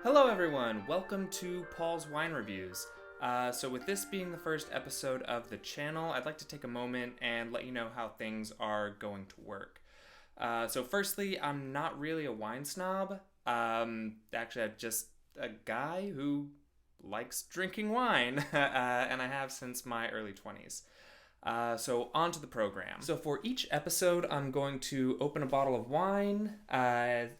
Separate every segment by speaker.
Speaker 1: Hello everyone, welcome to Paul's Wine Reviews. So with this being the first episode of the channel, I'd like to take a moment and let you know how things are going to work. So firstly, I'm not really a wine snob. Actually, I'm just a guy who likes drinking wine, and I have since my early 20s. So on to the program. So for each episode, I'm going to open a bottle of wine,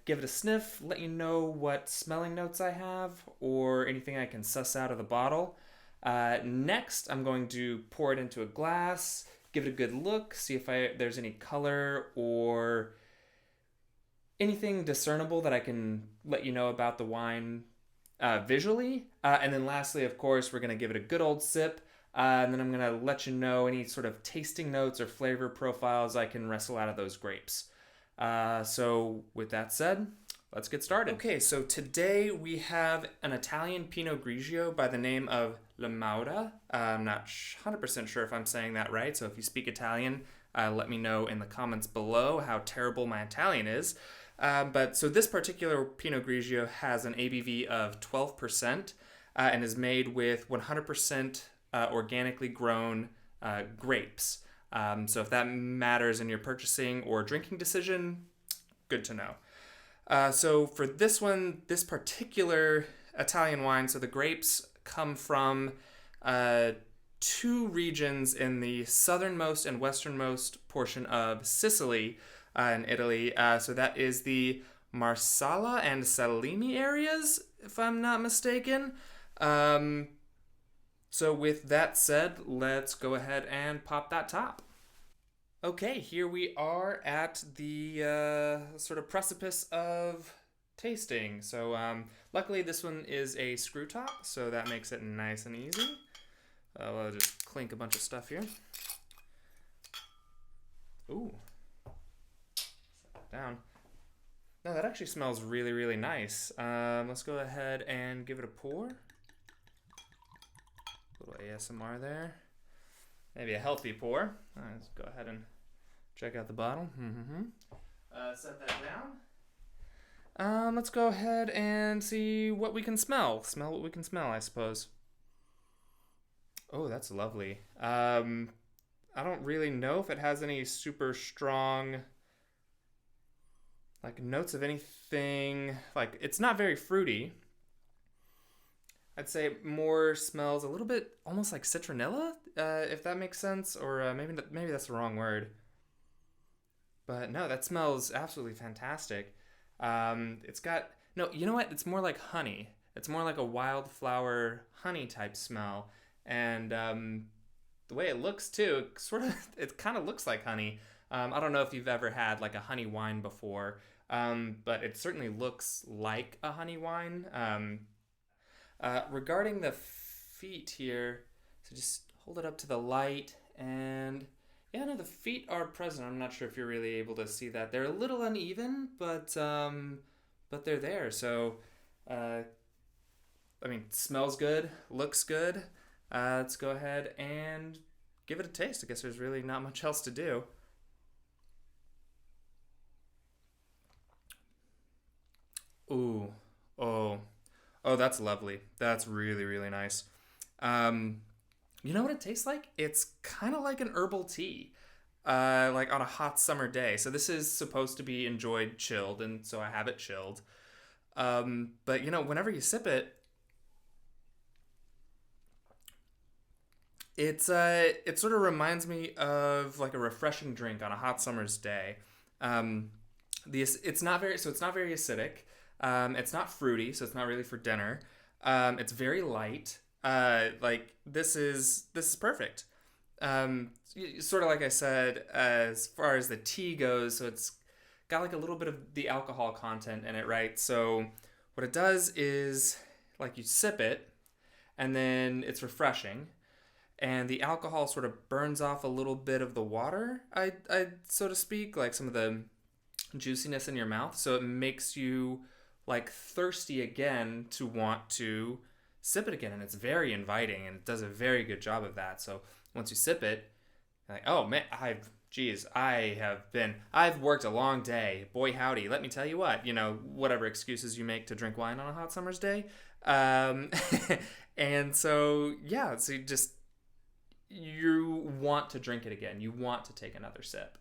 Speaker 1: give it a sniff, let you know what smelling notes I have, or anything I can suss out of the bottle. Next, I'm going to pour it into a glass, give it a good look, see if there's any color or anything discernible that I can let you know about the wine visually. And then lastly, of course, we're going to give it a good old sip. And then I'm going to let you know any sort of tasting notes or flavor profiles I can wrestle out of those grapes. So with that said, let's get started. Okay, so today we have an Italian Pinot Grigio by the name of Lamura. I'm not 100% sure if I'm saying that right, so if you speak Italian, let me know in the comments below how terrible my Italian is. But so this particular Pinot Grigio has an ABV of 12% and is made with 100% organically grown grapes. So if that matters in your purchasing or drinking decision, good to know. So for this one, this particular Italian wine, so the grapes come from two regions in the southernmost and westernmost portion of Sicily in Italy. So that is the Marsala and Salemi areas, if I'm not mistaken. So with that said, let's go ahead and pop that top. Okay, here we are at the sort of precipice of tasting. So luckily this one is a screw top, so that makes it nice and easy. I'll just clink a bunch of stuff here. Ooh. Set that down. No, that actually smells really, really nice. Let's go ahead and give it a pour. Little ASMR there. Maybe a healthy pour. Let's go ahead and check out the bottle. Set that down. Let's go ahead and see what we can smell. Smell what we can smell, I suppose. Oh, that's lovely. I don't really know if it has any super strong notes of anything. It's not very fruity. I'd say more smells a little bit almost like citronella, if that makes sense, or maybe that's the wrong word. But no, that smells absolutely fantastic. It's got, no, you know what? It's more like honey. It's more like a wildflower honey type smell. And the way it looks too, it kind of looks like honey. I don't know if you've ever had like a honey wine before, but it certainly looks like a honey wine. Regarding the feet here, so just hold it up to the light, and yeah, no, the feet are present. I'm not sure if you're really able to see that. They're a little uneven, but they're there. So, smells good, looks good. Let's go ahead and give it a taste. I guess there's really not much else to do. Ooh, oh, that's lovely. That's really, really nice. You know what it tastes like? It's kind of like an herbal tea, like on a hot summer day. So this is supposed to be enjoyed chilled, and so I have it chilled. But whenever you sip it, it sort of reminds me of like a refreshing drink on a hot summer's day. It's not very acidic. It's not fruity, so it's not really for dinner. It's very light. This is perfect. Sort of like I said, as far as the tea goes, so it's got like a little bit of the alcohol content in it, right? So what it does is like you sip it, and then it's refreshing, and the alcohol sort of burns off a little bit of the water, I so to speak, like some of the juiciness in your mouth. So it makes you like thirsty again to want to sip it again, and it's very inviting, and it does a very good job of that. So once you sip it, you're like, oh man, I've Geez, I've worked a long day. Boy, howdy. Let me tell you what, whatever excuses you make to drink wine on a hot summer's day. Um, and so, yeah, so you want to drink it again. You want to take another sip.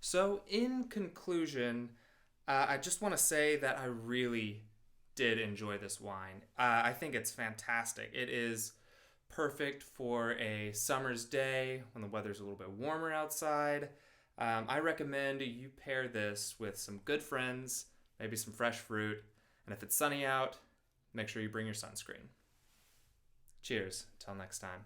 Speaker 1: So, in conclusion, I just want to say that I really did enjoy this wine. I think it's fantastic. It is perfect for a summer's day when the weather's a little bit warmer outside. I recommend you pair this with some good friends, maybe some fresh fruit, and if it's sunny out, make sure you bring your sunscreen. Cheers. Till next time.